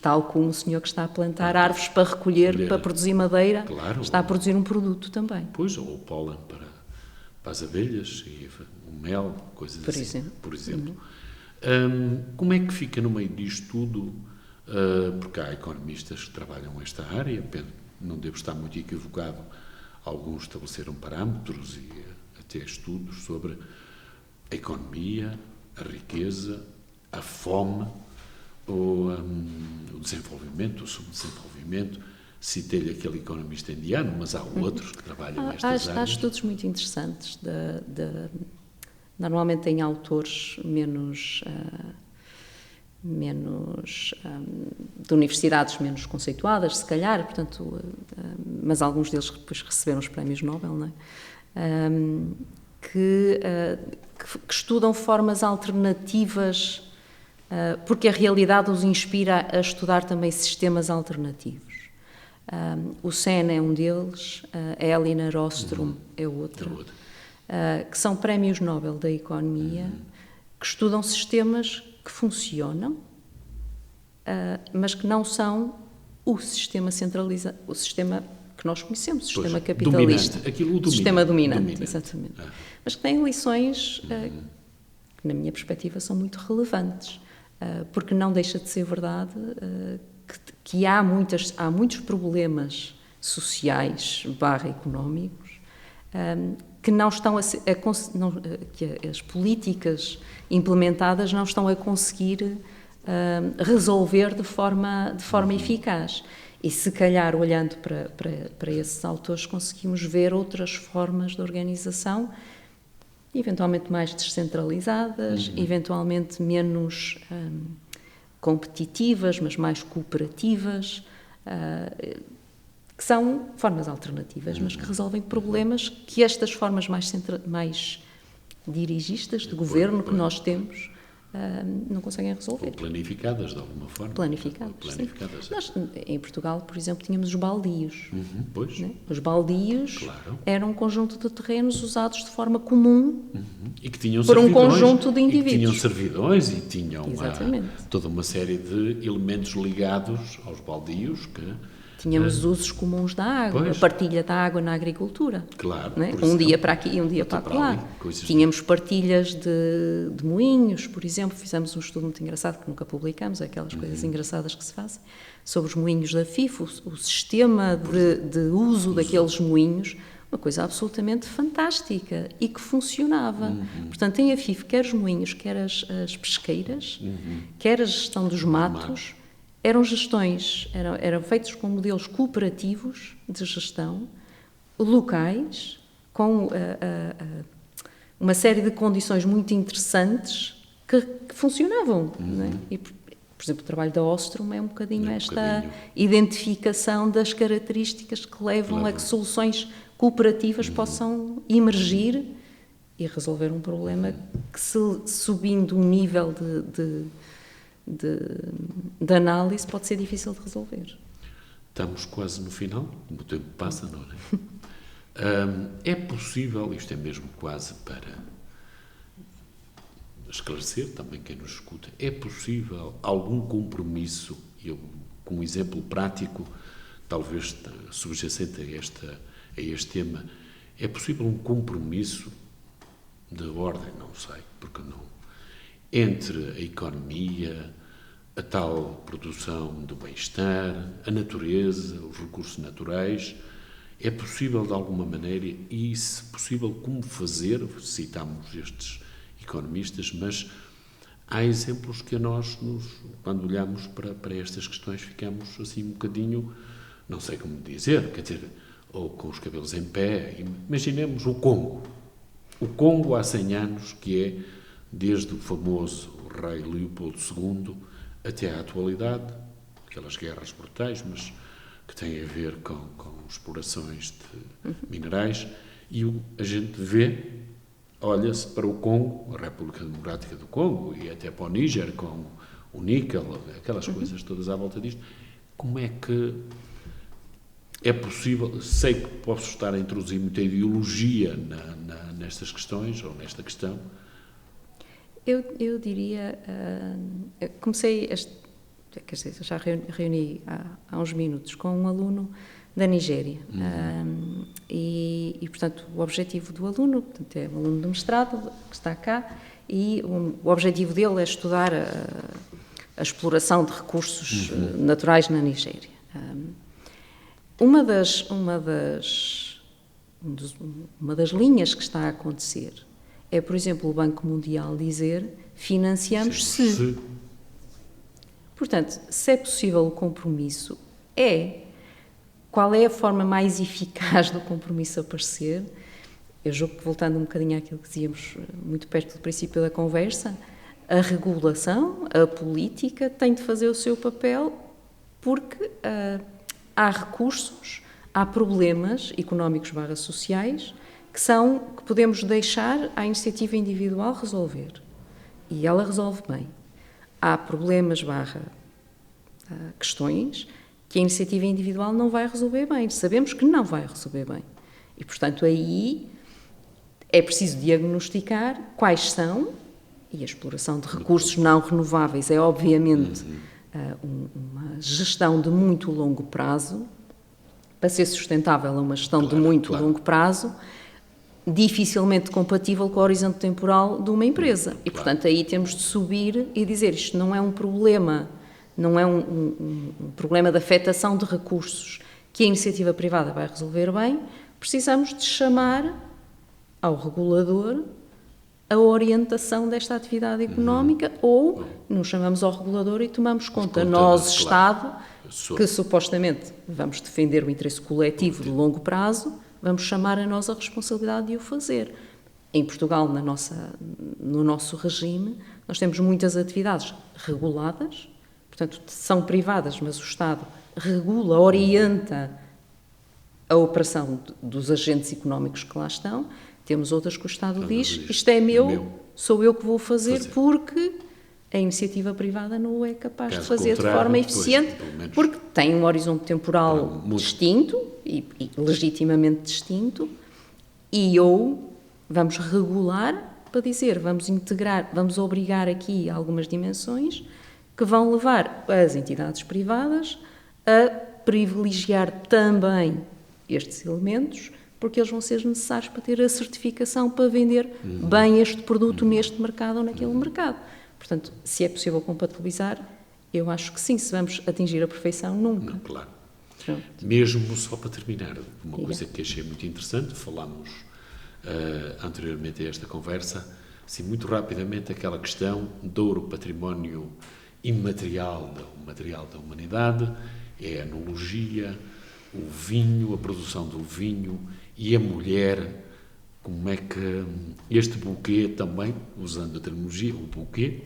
Tal como o senhor que está a plantar árvores para recolher, para produzir madeira, está a produzir um produto também. Pois, ou o pólen para as abelhas, e o mel, coisas assim, por exemplo. Como é que fica no meio disto tudo? Porque há economistas que trabalham esta área, não devo estar muito equivocado, alguns estabeleceram parâmetros e até estudos sobre a economia, a riqueza, a fome, o desenvolvimento, o subdesenvolvimento. Citei-lhe aquele economista indiano, mas há outros que trabalham nestas áreas. Há estudos muito interessantes, normalmente em autores menos de universidades menos conceituadas, se calhar, portanto, mas alguns deles depois receberam os prémios Nobel, não é? Que estudam formas alternativas, porque a realidade os inspira a estudar também sistemas alternativos. O Sen é um deles, a Elinor Ostrom é outra, que são prémios Nobel da Economia, que estudam sistemas que funcionam, mas que não são o sistema centralizado, o sistema que nós conhecemos, o sistema capitalista. O sistema dominante. Exatamente. Mas que têm lições que, na minha perspectiva, são muito relevantes, porque não deixa de ser verdade que há muitos problemas sociais / económicos que não estão que as políticas implementadas não estão a conseguir resolver de forma eficaz. E se calhar, olhando para esses autores, conseguimos ver outras formas de organização, eventualmente mais descentralizadas, eventualmente menos competitivas, mas mais cooperativas, que são formas alternativas, mas que resolvem problemas que estas formas mais dirigistas de governo que nós temos não conseguem resolver. Ou planificadas, de alguma forma. Planificadas. Nós, em Portugal, por exemplo, tínhamos os baldios. Pois. Né? Os baldios eram um conjunto de terrenos usados de forma comum e que tinham por um conjunto de indivíduos. E que tinham servidões e tinham toda uma série de elementos ligados aos baldios que... Tínhamos usos comuns da água, a partilha da água na agricultura. Claro. Né? Um dia para aqui e um dia para lá. Tínhamos partilhas de moinhos, por exemplo. Fizemos um estudo muito engraçado, que nunca publicamos, aquelas coisas engraçadas que se fazem, sobre os moinhos da FIF, o sistema de uso daqueles moinhos, uma coisa absolutamente fantástica e que funcionava. Portanto, em a FIF, quer os moinhos, quer as pesqueiras, quer a gestão dos matos, eram gestões, eram feitos com modelos cooperativos de gestão, locais, com uma série de condições muito que funcionavam. Não é? E, por exemplo, o trabalho da Ostrom é um bocadinho identificação das características que levam a que soluções cooperativas possam emergir e resolver um problema que, subindo um nível de análise, pode ser difícil de resolver. Estamos quase no final, o tempo passa, não é? É possível, isto é mesmo quase para esclarecer também quem nos escuta, é possível algum compromisso, eu, com um exemplo prático, talvez subjacente a este tema, é possível um compromisso de ordem, não sei, porque não, entre a economia, a tal produção do bem-estar, a natureza, os recursos naturais, é possível de alguma maneira, e se possível, como fazer? Citamos estes economistas, mas há exemplos que a nós, quando olhamos para estas questões, ficamos assim um bocadinho, não sei como dizer, quer dizer, ou com os cabelos em pé. Imaginemos o Congo. O Congo há 100 anos, que é desde o famoso rei Leopoldo II até à atualidade, aquelas guerras brutais, mas que têm a ver com explorações de minerais, e a gente olha-se para o Congo, a República Democrática do Congo, e até para o Níger, com o níquel, aquelas coisas todas à volta disto. Como é que é possível? Sei que posso estar a introduzir muita ideologia nestas questões, ou nesta questão. Eu diria, comecei, quer dizer, já reuni há uns minutos com um aluno da Nigéria, e, portanto, o objetivo do aluno, portanto, é um aluno de mestrado que está cá, e o objetivo dele é estudar a exploração de recursos naturais na Nigéria. Uma das linhas que está a acontecer é, por exemplo, o Banco Mundial dizer financiamos-se. Portanto, se é possível o compromisso, qual é a forma mais eficaz do compromisso aparecer? Eu julgo que, voltando um bocadinho àquilo que dizíamos muito perto do princípio da conversa, a regulação, a política tem de fazer o seu papel, porque há recursos, há problemas económicos / sociais que podemos deixar à iniciativa individual resolver. E ela resolve bem. Há problemas / questões que a iniciativa individual não vai resolver bem. Sabemos que não vai resolver bem. E, portanto, aí é preciso diagnosticar quais são, e a exploração de recursos não renováveis é, obviamente, uma gestão de muito longo prazo. Para ser sustentável, é uma gestão de muito longo prazo, dificilmente compatível com o horizonte temporal de uma empresa. E, portanto, aí temos de subir e dizer isto não é um problema, não é um problema de afetação de recursos que a iniciativa privada vai resolver bem, precisamos de chamar ao regulador a orientação desta atividade económica, ou nos chamamos ao regulador e tomamos conta. Nós, Estado, que supostamente vamos defender o interesse coletivo de longo prazo, vamos chamar a nós a responsabilidade de o fazer. Em Portugal, no nosso regime, nós temos muitas atividades reguladas, portanto, são privadas, mas o Estado regula, orienta a operação dos agentes económicos que lá estão. Temos outras que o Estado diz, isto é meu, sou eu que vou fazer, porque a iniciativa privada não o é capaz de fazer de forma eficiente, porque tem um horizonte temporal distinto e legitimamente distinto, e vamos regular para dizer, vamos integrar, vamos obrigar aqui algumas dimensões que vão levar as entidades privadas a privilegiar também estes elementos, porque eles vão ser necessários para ter a certificação para vender bem este produto neste mercado ou naquele mercado. Portanto, se é possível compatibilizar, eu acho que sim. Se vamos atingir a perfeição, nunca. Não, claro. Pronto. Mesmo só para terminar, uma coisa que achei muito interessante, falámos anteriormente a esta conversa, assim, muito rapidamente, aquela questão do Douro, património imaterial, material da humanidade, é a enologia, o vinho, a produção do vinho e a mulher. Como é que este buquê também, usando a terminologia, o buquê,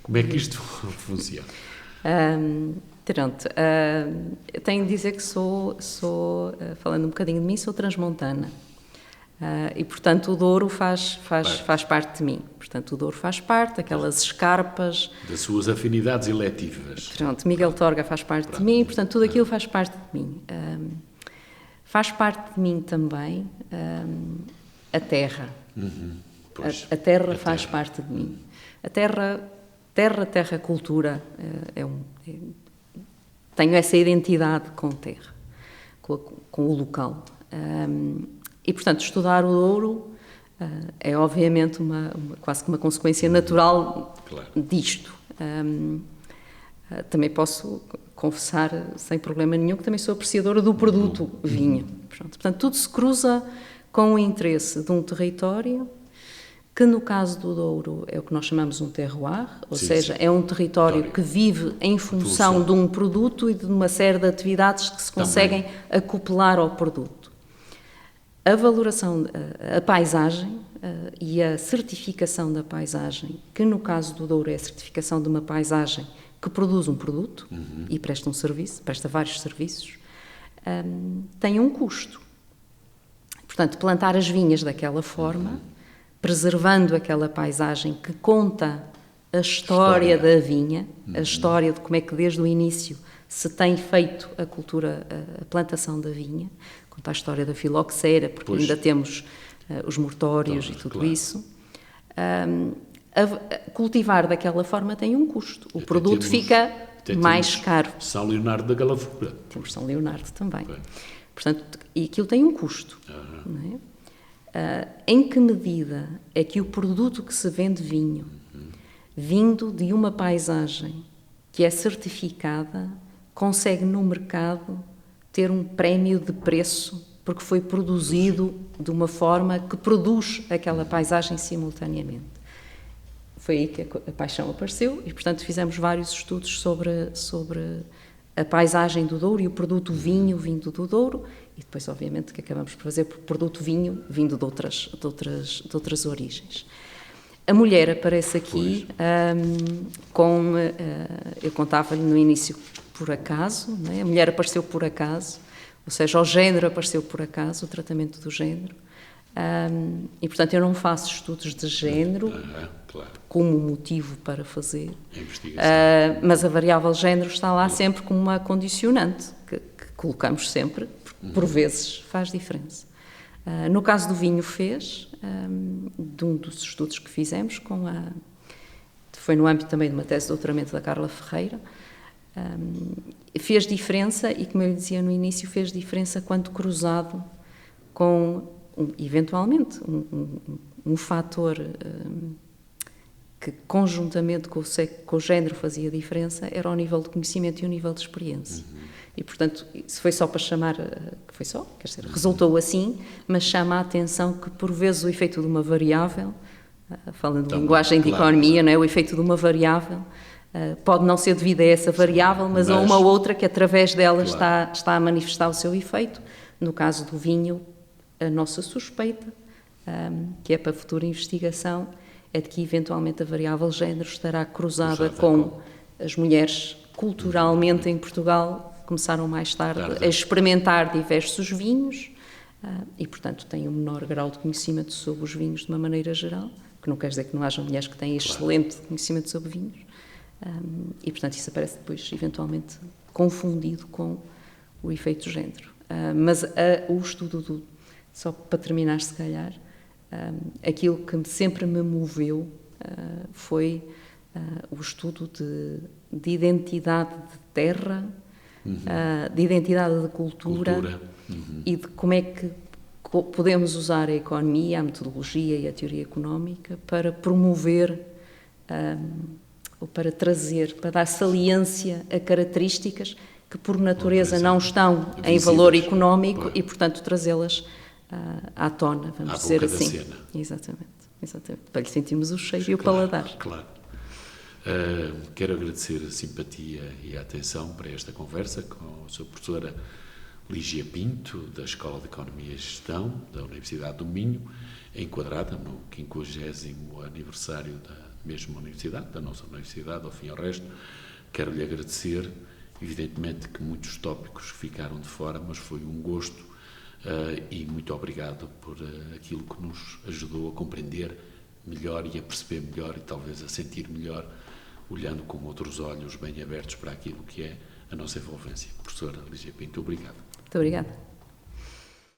como é que isto funciona? Tenho de dizer que sou, falando um bocadinho de mim, sou transmontana. E, portanto, o Douro faz parte de mim. Portanto, o Douro faz parte, aquelas escarpas... Das suas afinidades eletivas. Pronto, Miguel Torga faz parte de mim, portanto, tudo aquilo faz parte de mim. Faz parte de mim também a terra. A terra faz parte de mim. A terra, cultura, tenho essa identidade com a terra, com o local. E, portanto, estudar o Douro é, obviamente, quase que uma consequência natural disto. Também posso confessar, sem problema nenhum, que também sou apreciadora do produto vinho. Portanto, tudo se cruza com o interesse de um território que, no caso do Douro, é o que nós chamamos um terroir, ou seja, é um território que vive em função de um produto e de uma série de atividades que se conseguem acoplar ao produto. A valoração, a paisagem e a certificação da paisagem, que no caso do Douro é a certificação de uma paisagem que produz um produto e presta um serviço, presta vários serviços, tem um custo. Portanto, plantar as vinhas daquela forma, preservando aquela paisagem que conta a história da vinha, a história de como é que desde o início se tem feito a cultura, a plantação da vinha, conta a história da filoxera, porque ainda temos os mortórios e tudo isso. Cultivar daquela forma tem um custo. O produto fica mais caro. São Leonardo da Galavura. Temos São Leonardo também. Portanto, e aquilo tem um custo. Não é? Em que medida é que o produto que se vende vinho, vindo de uma paisagem que é certificada, consegue no mercado ter um prémio de preço porque foi produzido de uma forma que produz aquela paisagem simultaneamente? Foi aí que a paixão apareceu e, portanto, fizemos vários estudos sobre a paisagem do Douro e o produto vinho vindo do Douro e depois, obviamente, que acabamos por fazer produto vinho vindo de outras origens. A mulher aparece aqui eu contava-lhe no início por acaso, não é? A mulher apareceu por acaso, ou seja, o género apareceu por acaso, o tratamento do género. E, portanto, eu não faço estudos de género como motivo para fazer, mas a variável género está lá sempre como uma condicionante que colocamos sempre, porque por vezes faz diferença. No caso do vinho de um dos estudos que fizemos, foi no âmbito também de uma tese de doutoramento da Carla Ferreira, fez diferença e, como eu lhe dizia no início, fez diferença quando cruzado com, eventualmente, um fator que conjuntamente com o género fazia diferença, era o nível de conhecimento e o nível de experiência. E, portanto, isso foi só para chamar, resultou assim, mas chama a atenção que, por vezes, o efeito de uma variável falando de Também, linguagem de claro, economia, não é? O efeito de uma variável pode não ser devido a essa variável, mas a uma outra que através dela está a manifestar o seu efeito. No caso do vinho, a nossa suspeita, que é para futura investigação, é de que eventualmente a variável género estará cruzada com as mulheres culturalmente em Portugal começaram mais tarde a experimentar diversos vinhos e, portanto, têm um menor grau de conhecimento sobre os vinhos de uma maneira geral, que não quer dizer que não haja mulheres que têm excelente conhecimento sobre vinhos. E, portanto, isso aparece depois, eventualmente, confundido com o efeito de género. Mas o estudo, só para terminar, se calhar, aquilo que sempre me moveu foi o estudo de identidade de terra, de identidade de cultura. E de como é que podemos usar a economia, a metodologia e a teoria económica para promover ou para trazer, para dar saliência a características que por natureza não estão em valor económico e, portanto, trazê-las à tona, vamos dizer assim. Cena. Exatamente. Para lhe sentirmos o cheiro e o paladar. Claro. Quero agradecer a simpatia e a atenção para esta conversa com a sua professora Lígia Pinto, da Escola de Economia e Gestão da Universidade do Minho, enquadrada no 50º aniversário da mesma universidade, da nossa universidade, ao fim e ao resto. Quero-lhe agradecer, evidentemente que muitos tópicos ficaram de fora, mas foi um gosto e muito obrigado por aquilo que nos ajudou a compreender melhor e a perceber melhor e talvez a sentir melhor, olhando com outros olhos bem abertos para aquilo que é a nossa envolvência. Professora Lígia Pinto, obrigado. Muito obrigada.